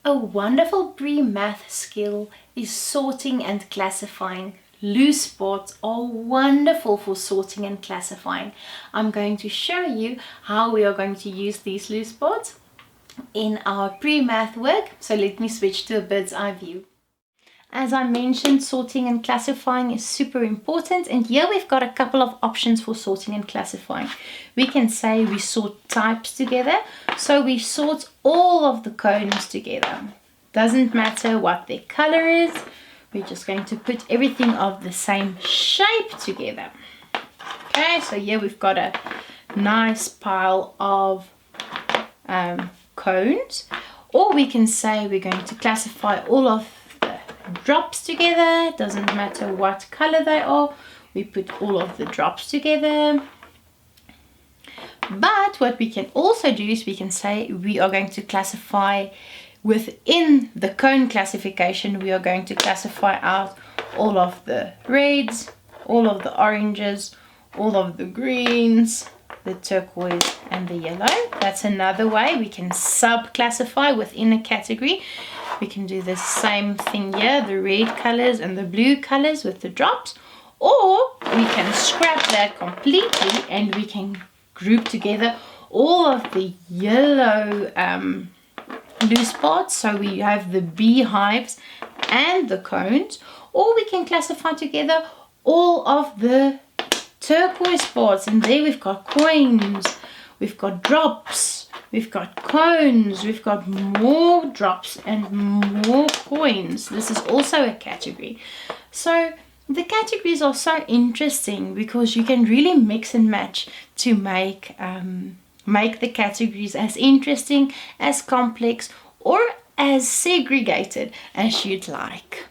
A wonderful pre-math skill is sorting and classifying. Loose spots are wonderful for sorting and classifying. I'm going to show you how we are going to use these loose spots in our pre-math work. So let me switch to a bird's eye view. As I mentioned, sorting and classifying is super important, and here we've got a couple of options for sorting and classifying. We can say we sort types together, so we sort all of the cones together. Doesn't matter what their color is, we're just going to put everything of the same shape together. Okay, so here we've got a nice pile of cones, or we can say we're going to classify all of drops together. Doesn't matter what color they are, we put all of the drops together. But what we can also do is we can say we are going to classify within the cone classification. We are going to classify out all of the reds, all of the oranges, all of the greens, the turquoise and the yellow. That's another way we can sub-classify within a category. We can do the same thing here, the red colors and the blue colors with the drops, or we can scrap that completely and we can group together all of the yellow loose parts. So we have the beehives and the cones, or we can classify together all of the turquoise parts, and there we've got coins, we've got drops, we've got cones, we've got more drops and more coins. This is also a category. So the categories are so interesting because you can really mix and match to make the categories as interesting, as complex, or as segregated as you'd like.